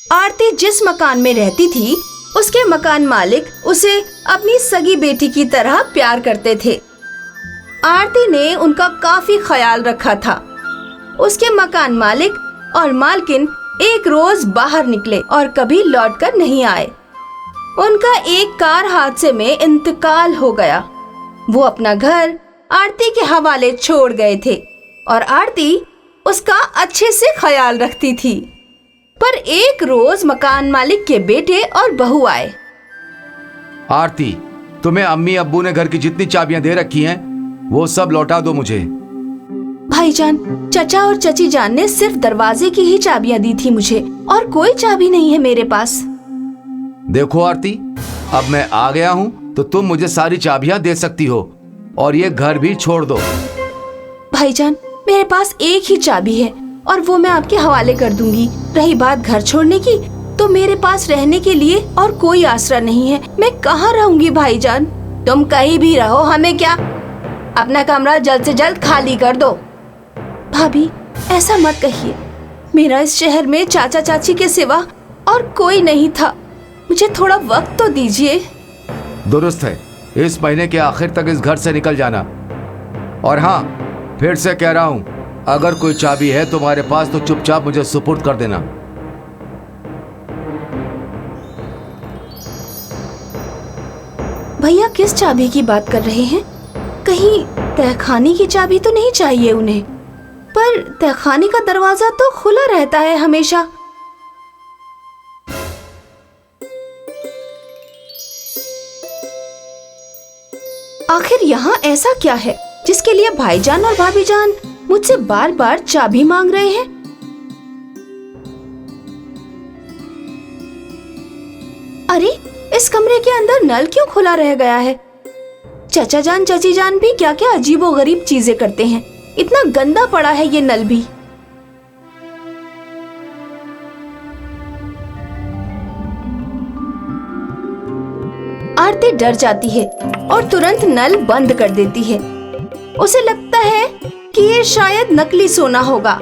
आरती जिस मकान में रहती थी, उसके मकान मालिक उसे अपनी सगी बेटी की तरह प्यार करते थे। आरती ने उनका काफी ख्याल रखा था। उसके मकान मालिक और मालकिन एक रोज बाहर निकले और कभी लौटकर नहीं आए। उनका एक कार हादसे में इंतकाल हो गया। वो अपना घर आरती के हवाले छोड़ गए थे और आरती उसका अच्छे से ख्याल रखती थी। पर एक रोज मकान मालिक के बेटे और बहू आए। आरती, तुम्हें अम्मी अब्बू ने घर की जितनी चाबियां दे रखी हैं, वो सब लौटा दो मुझे। भाईजान, चचा और चची जान ने सिर्फ दरवाजे की ही चाबियां दी थी मुझे, और कोई चाबी नहीं है मेरे पास। देखो आरती, अब मैं आ गया हूँ तो तुम मुझे सारी चाबियां दे सकती हो और ये घर भी छोड़ दो। भाईजान, मेरे पास एक ही चाबी है और वो मैं आपके हवाले कर दूंगी। रही बात घर छोड़ने की, तो मेरे पास रहने के लिए और कोई आसरा नहीं है। मैं कहाँ रहूंगी भाईजान? तुम कहीं भी रहो, हमें क्या। अपना कमरा जल्द से जल्द खाली कर दो। भाभी, ऐसा मत कहिए। मेरा इस शहर में चाचा चाची के सिवा और कोई नहीं था। मुझे थोड़ा वक्त तो दीजिए। दुरुस्त है, इस महीने के आखिर तक इस घर से निकल जाना। और हाँ, फिर से कह रहा हूँ, अगर कोई चाबी है तुम्हारे पास तो चुपचाप मुझे सुपुर्द कर देना। भैया किस चाबी की बात कर रहे हैं? कहीं तहखाने की चाबी तो नहीं चाहिए उन्हें? पर तहखाने का दरवाजा तो खुला रहता है हमेशा। आखिर यहाँ ऐसा क्या है जिसके लिए भाईजान और भाभीजान मुझसे बार बार चाबी मांग रहे हैं? अरे, इस कमरे के अंदर नल क्यों खुला रह गया है? चचा जान चची जान भी क्या क्या अजीबोगरीब चीजें करते हैं। इतना गंदा पड़ा है ये नल भी। आरती डर जाती है और तुरंत नल बंद कर देती है। उसे लगता है कि ये शायद नकली सोना होगा।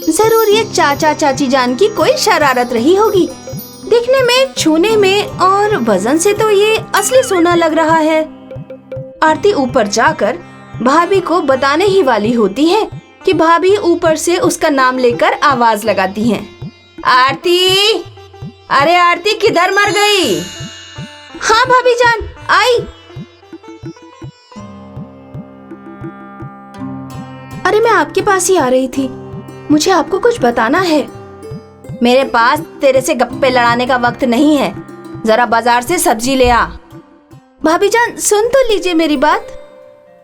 जरूर ये चाचा चाची जान की कोई शरारत रही होगी। दिखने में, छूने में और वजन से तो ये असली सोना लग रहा है। आरती ऊपर जाकर भाभी को बताने ही वाली होती है कि भाभी ऊपर से उसका नाम लेकर आवाज लगाती हैं। आरती, अरे आरती किधर मर गई? हाँ भाभी जान, आई। अरे मैं आपके पास ही आ रही थी। मुझे आपको कुछ बताना है। मेरे पास तेरे से गप्पे लड़ाने का वक्त नहीं है। जरा बाजार से सब्जी ले आ। भाभी जान, सुन तो लीजिए मेरी बात।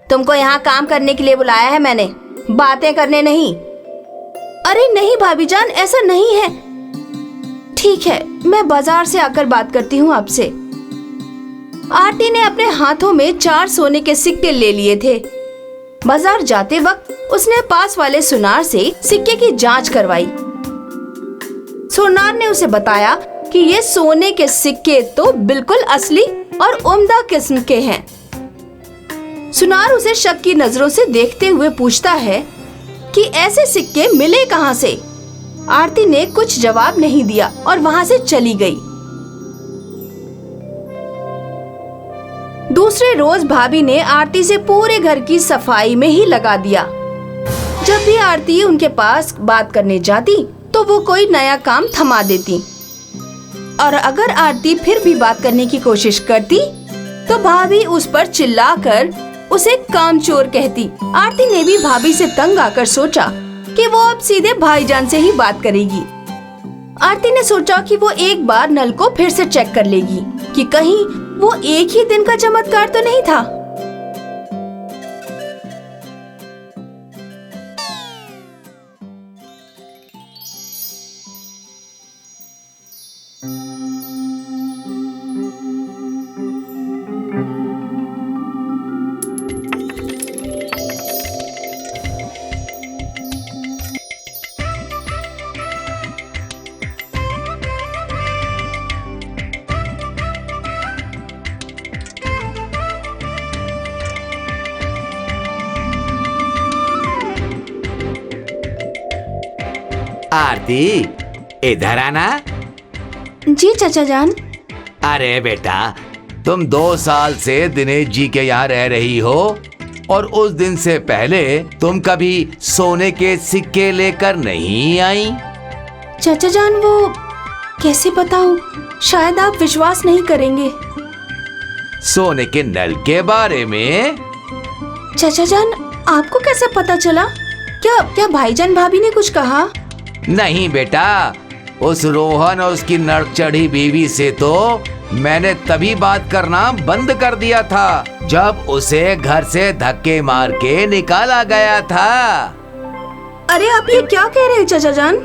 तुमको यहाँ काम करने के लिए बुलाया है मैंने, बातें करने नहीं। अरे नहीं भाभी जान, ऐसा नहीं है। ठीक है, मैं बाजार से आकर बात करती हूँ आपसे। आरती ने अपने हाथों में 4 सोने के सिक्के ले लिए थे। बाजार जाते वक्त उसने पास वाले सुनार से सिक्के की जांच करवाई। सुनार ने उसे बताया कि ये सोने के सिक्के तो बिल्कुल असली और उम्दा किस्म के हैं। सुनार उसे शक की नजरों से देखते हुए पूछता है कि ऐसे सिक्के मिले कहां से? आरती ने कुछ जवाब नहीं दिया और वहां से चली गई। दूसरे रोज भाभी ने आरती से पूरे घर की सफाई में ही लगा दिया। जब भी आरती उनके पास बात करने जाती तो वो कोई नया काम थमा देती, और अगर आरती फिर भी बात करने की कोशिश करती तो भाभी उस पर चिल्लाकर उसे कामचोर कहती। आरती ने भी भाभी से तंग आकर सोचा कि वो अब सीधे भाईजान से ही बात करेगी। आरती ने सोचा कि वो एक बार नल को फिर से चेक कर लेगी कि कहीं वो एक ही दिन का चमत्कार तो नहीं था। आरती, इधर आना। जी चाचा जान। अरे बेटा, तुम 2 साल से दिनेश जी के यहाँ रह रही हो और उस दिन से पहले तुम कभी सोने के सिक्के लेकर नहीं आई। चाचा जान, वो कैसे बताऊं, शायद आप विश्वास नहीं करेंगे। सोने के नल के बारे में? चाचा जान, आपको कैसे पता चला? क्या भाईजान भाभी ने कुछ कहा? नहीं बेटा, उस रोहन और उसकी नर्क चढ़ी बीवी से तो मैंने तभी बात करना बंद कर दिया था जब उसे घर से धक्के मार के निकाला गया था। अरे आप ये क्या कह रहे हैं चाचा जान?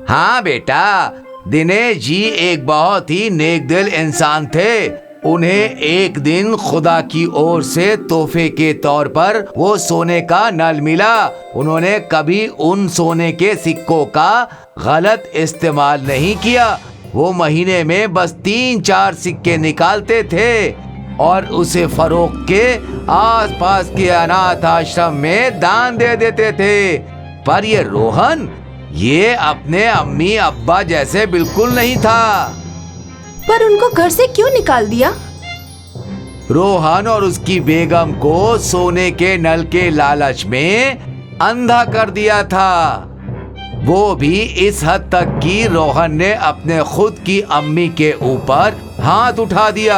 हाँ बेटा, दिनेश जी एक बहुत ही नेक दिल इंसान थे। उन्हें एक दिन खुदा की ओर से तोहफे के तौर पर वो सोने का नल मिला। उन्होंने कभी उन सोने के सिक्कों का गलत इस्तेमाल नहीं किया। वो महीने में बस 3-4 सिक्के निकालते थे और उसे फरोख्त के आसपास के अनाथ आश्रम में दान दे देते थे। पर ये रोहन, ये अपने अम्मी अब्बा जैसे बिल्कुल नहीं था। पर उनको घर से क्यों निकाल दिया? रोहन और उसकी बेगम को सोने के नल के लालच में अंधा कर दिया था। वो भी इस हद तक कि रोहन ने अपने खुद की अम्मी के ऊपर हाथ उठा दिया।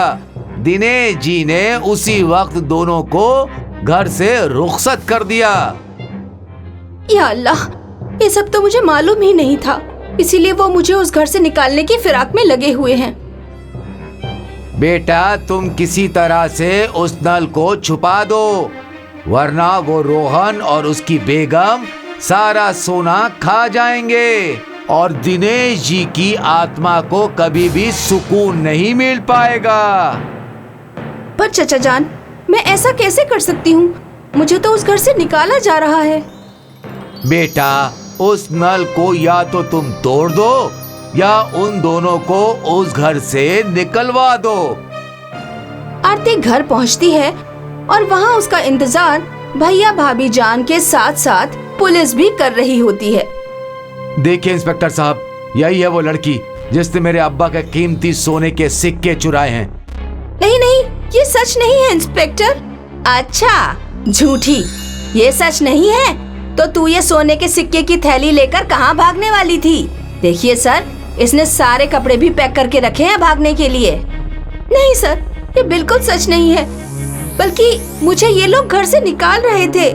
दिनेश जी ने उसी वक्त दोनों को घर से रुखसत कर दिया। या अल्लाह, ये सब तो मुझे मालूम ही नहीं था, इसीलिए वो मुझे उस घर से निकालने की फिराक में लगे हुए हैं। बेटा, तुम किसी तरह से उस नल को छुपा दो, वरना वो रोहन और उसकी बेगम सारा सोना खा जाएंगे और दिनेश जी की आत्मा को कभी भी सुकून नहीं मिल पाएगा। पर चाचा जान, मैं ऐसा कैसे कर सकती हूँ? मुझे तो उस घर से निकाला जा रहा है। बेटा, उस नल को या तो तुम तोड़ दो या उन दोनों को उस घर से निकलवा दो। आरती घर पहुँचती है और वहाँ उसका इंतजार भैया भाभी जान के साथ साथ पुलिस भी कर रही होती है। देखिए इंस्पेक्टर साहब, यही है वो लड़की जिसने मेरे अब्बा के कीमती सोने के सिक्के चुराए हैं। नहीं नहीं, ये सच नहीं है इंस्पेक्टर। अच्छा, झूठी, ये सच नहीं है तो तू ये सोने के सिक्के की थैली लेकर कहाँ भागने वाली थी? देखिए सर, इसने सारे कपड़े भी पैक करके रखे हैं भागने के लिए। नहीं सर, ये बिल्कुल सच नहीं है, बल्कि मुझे ये लोग घर से निकाल रहे थे।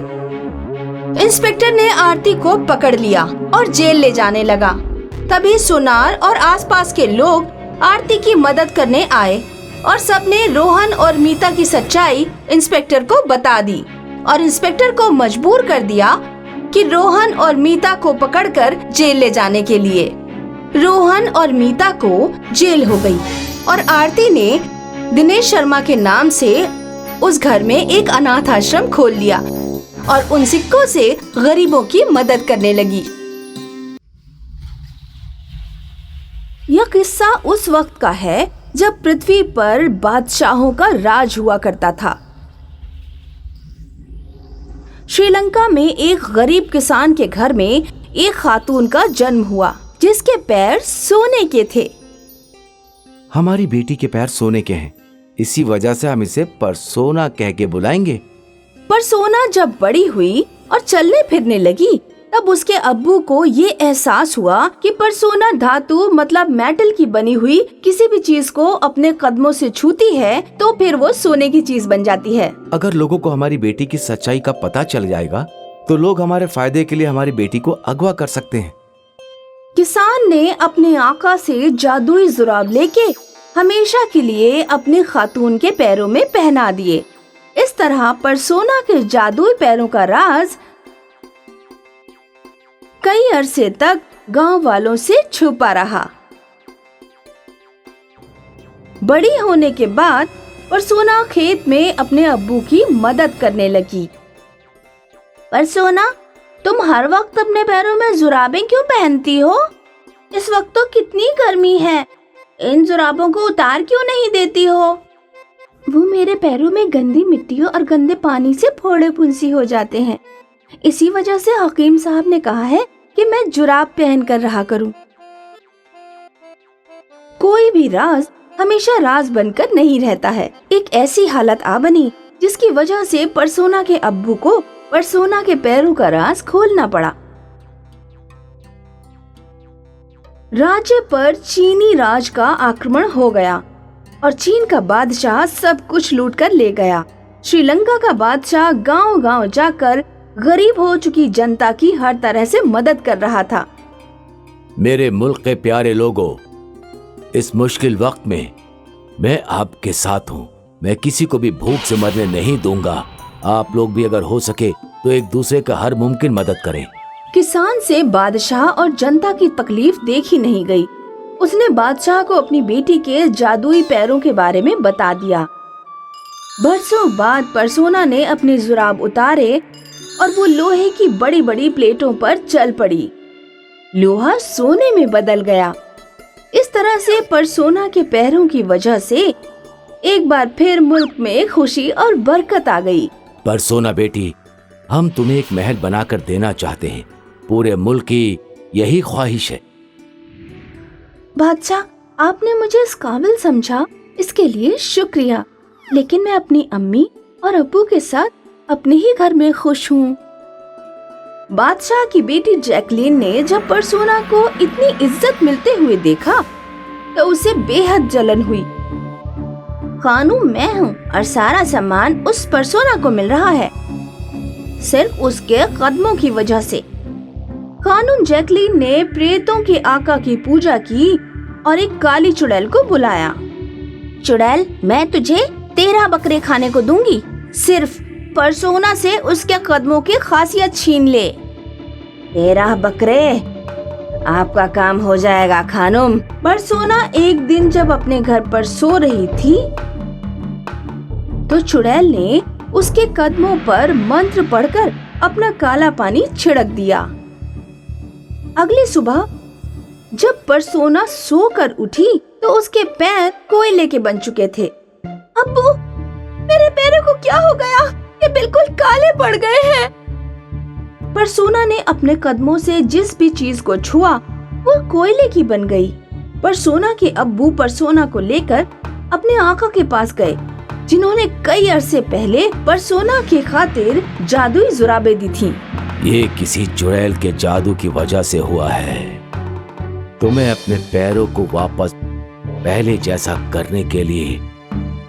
इंस्पेक्टर ने आरती को पकड़ लिया और जेल ले जाने लगा। तभी सुनार और आसपास के लोग आरती की मदद करने आए और सबने रोहन और मीता की सच्चाई इंस्पेक्टर को बता दी और इंस्पेक्टर को मजबूर कर दिया कि रोहन और मीता को पकड़कर जेल ले जाने के लिए। रोहन और मीता को जेल हो गई और आरती ने दिनेश शर्मा के नाम से उस घर में एक अनाथ आश्रम खोल लिया और उन सिक्कों से गरीबों की मदद करने लगी। यह किस्सा उस वक्त का है जब पृथ्वी पर बादशाहों का राज हुआ करता था। श्रीलंका में एक गरीब किसान के घर में एक खातून का जन्म हुआ जिसके पैर सोने के थे। हमारी बेटी के पैर सोने के हैं, इसी वजह से हम इसे परसोना कह के बुलाएंगे। परसोना जब बड़ी हुई और चलने फिरने लगी, तब उसके अब्बू को ये एहसास हुआ कि परसोना धातु मतलब मेटल की बनी हुई किसी भी चीज को अपने कदमों से छूती है तो फिर वो सोने की चीज बन जाती है। अगर लोगों को हमारी बेटी की सच्चाई का पता चल जाएगा तो लोग हमारे फायदे के लिए हमारी बेटी को अगवा कर सकते हैं। किसान ने अपने आका से जादुई जुराब लेके हमेशा के लिए अपने खातून के पैरों में पहना दिए। इस तरह परसोना के जादुई पैरों का राज कई अरसे तक गांव वालों से छुपा रहा। बड़ी होने के बाद परसोना खेत में अपने अब्बू की मदद करने लगी। परसोना, तुम हर वक्त अपने पैरों में जुराबें क्यों पहनती हो? इस वक्त तो कितनी गर्मी है, इन जुराबों को उतार क्यों नहीं देती हो? वो मेरे पैरों में गंदी मिट्टी और गंदे पानी से फोड़े फुंसी हो जाते हैं। इसी वजह से हकीम साहब ने कहा है कि मैं जुराब पहन कर रहा करूं। कोई भी राज हमेशा राज बनकर नहीं रहता है। एक ऐसी हालत आ बनी जिसकी वजह से परसोना के अब्बू को परसोना के पैरों का राज खोलना पड़ा। राज्य पर चीनी राज का आक्रमण हो गया और चीन का बादशाह सब कुछ लूट कर ले गया। श्रीलंका का बादशाह गांव-गांव जाकर गरीब हो चुकी जनता की हर तरह से मदद कर रहा था। मेरे मुल्क के प्यारे लोगों, इस मुश्किल वक्त में मैं आपके साथ हूँ। मैं किसी को भी भूख से मरने नहीं दूंगा। आप लोग भी अगर हो सके तो एक दूसरे का हर मुमकिन मदद करें। किसान से बादशाह और जनता की तकलीफ देखी नहीं गई। उसने बादशाह को अपनी बेटी के जादुई पैरों के बारे में बता दिया। बरसों बाद परसोना ने अपने जुराब उतारे और वो लोहे की बड़ी बड़ी प्लेटों पर चल पड़ी। लोहा सोने में बदल गया। इस तरह से परसोना के पैरों की वजह से एक बार फिर मुल्क में खुशी और बरकत आ गई। परसोना बेटी, हम तुम्हें एक महल बनाकर देना चाहते हैं। पूरे मुल्क की यही ख्वाहिश है। बादशाह, आपने मुझे इस काबिल समझा, इसके लिए शुक्रिया। लेकिन मैं अपनी अम्मी और अब्बू के साथ अपने ही घर में खुश हूँ। बादशाह की बेटी जैकलीन ने जब परसोना को इतनी इज्जत मिलते हुए देखा तो उसे बेहद जलन हुई। खानूम मैं हूँ और सारा सम्मान उस परसोना को मिल रहा है, सिर्फ उसके कदमों की वजह से। खानूम जैकलीन ने प्रेतों के आका की पूजा की और एक काली चुड़ैल को बुलाया। चुड़ैल, मैं तुझे 13 बकरे खाने को दूंगी, सिर्फ परसोना से उसके कदमों की खासियत छीन ले। 13 बकरे, आपका काम हो जाएगा खानूम। परसोना एक दिन जब अपने घर पर सो रही थी तो चुड़ैल ने उसके कदमों पर मंत्र पढ़कर अपना काला पानी छिड़क दिया। अगली सुबह जब परसोना सोकर उठी तो उसके पैर कोयले के बन चुके थे। अब्बू, मेरे पैरों को क्या हो गया? ये बिल्कुल काले पड़ गए हैं। परसोना ने अपने कदमों से जिस भी चीज को छुआ वो कोयले की बन गई। परसोना के अब्बू परसोना को लेकर अपने आका के पास गए, जिन्होंने कई अरसे पहले परसोना के खातिर जादुई जुराबें दी थीं। ये किसी चुड़ैल के जादू की वजह से हुआ है। तुम्हें अपने पैरों को वापस पहले जैसा करने के लिए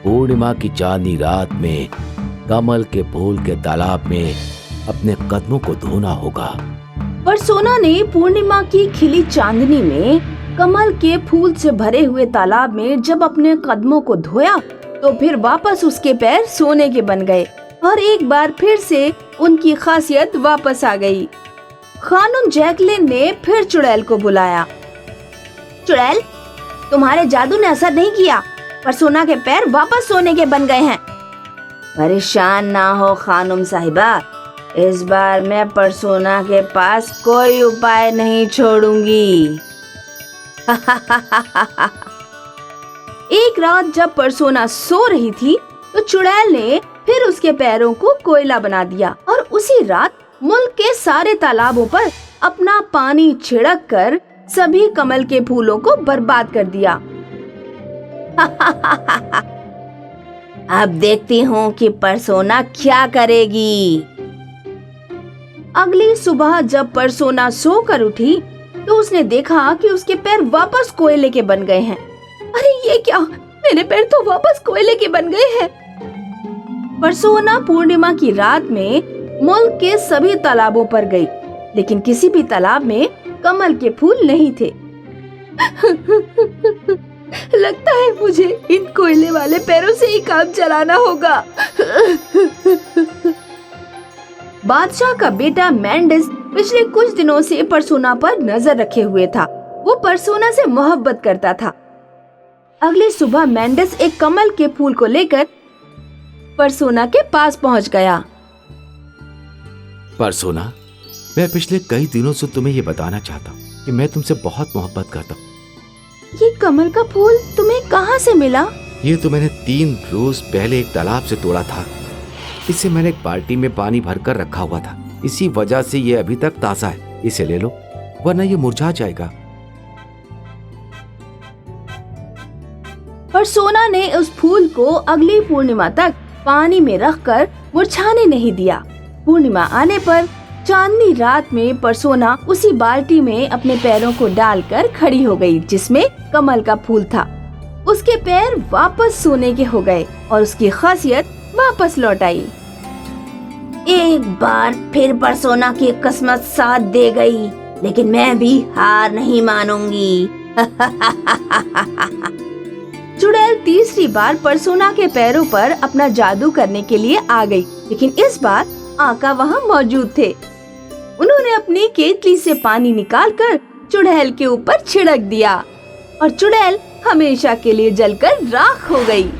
पूर्णिमा की चांदनी रात में कमल के फूल के तालाब में अपने कदमों को धोना होगा। परसोना ने पूर्णिमा की खिली चांदनी में कमल के फूल से भरे हुए तालाब में जब अपने कदमों को धोया तो फिर वापस उसके पैर सोने के बन गए और एक बार फिर से उनकी खासियत वापस आ गई। खानूम जैकलीन ने फिर चुड़ैल को बुलाया। चुड़ैल, तुम्हारे जादू ने असर नहीं किया, परसोना के पैर वापस सोने के बन गए हैं। परेशान ना हो खानूम साहिबा, इस बार मैं परसोना के पास कोई उपाय नहीं छोड़ूंगी। एक रात जब परसोना सो रही थी तो चुड़ैल ने फिर उसके पैरों को कोयला बना दिया और उसी रात मुल्क के सारे तालाबों पर अपना पानी छिड़क कर सभी कमल के फूलों को बर्बाद कर दिया। अब देखती हूँ कि परसोना क्या करेगी। अगली सुबह जब परसोना सोकर उठी तो उसने देखा कि उसके पैर वापस कोयले के बन गए हैं। अरे ये क्या, मेरे पैर तो वापस कोयले के बन गए हैं। परसोना पूर्णिमा की रात में मुल्क के सभी तालाबों पर गई, लेकिन किसी भी तालाब में कमल के फूल नहीं थे। लगता है मुझे इन कोयले वाले पैरों से ही काम चलाना होगा। बादशाह का बेटा मेंडिस पिछले कुछ दिनों से परसोना पर नजर रखे हुए था। वो परसोना से मोहब्बत करता था। अगली सुबह मेंडिस एक कमल के फूल को लेकर परसोना के पास पहुंच गया। परसोना, मैं पिछले कई दिनों से तुम्हें ये बताना चाहता हूँ कि मैं तुमसे बहुत मोहब्बत करता हूँ। ये कमल का फूल तुम्हें कहाँ से मिला? ये तो मैंने 3 रोज पहले एक तालाब से तोड़ा था। इसे मैंने एक बाल्टी में पानी भरकर रखा हुआ था, इसी वजह से ये अभी तक ताजा है। इसे ले लो, वरना ये मुरझा जाएगा। परसोना ने उस फूल को अगली पूर्णिमा तक पानी में रखकर मुरझाने नहीं दिया। पूर्णिमा आने पर चांदनी रात में परसोना उसी बाल्टी में अपने पैरों को डालकर खड़ी हो गई जिसमें कमल का फूल था। उसके पैर वापस सोने के हो गए और उसकी खासियत वापस लौट आई। एक बार फिर परसोना की किस्मत साथ दे गई, लेकिन मैं भी हार नहीं मानूंगी। चुड़ैल तीसरी बार परसोना के पैरों पर अपना जादू करने के लिए आ गई, लेकिन इस बार आका वहाँ मौजूद थे। उन्होंने अपनी केतली से पानी निकालकर चुड़ैल के ऊपर छिड़क दिया और चुड़ैल हमेशा के लिए जलकर राख हो गई।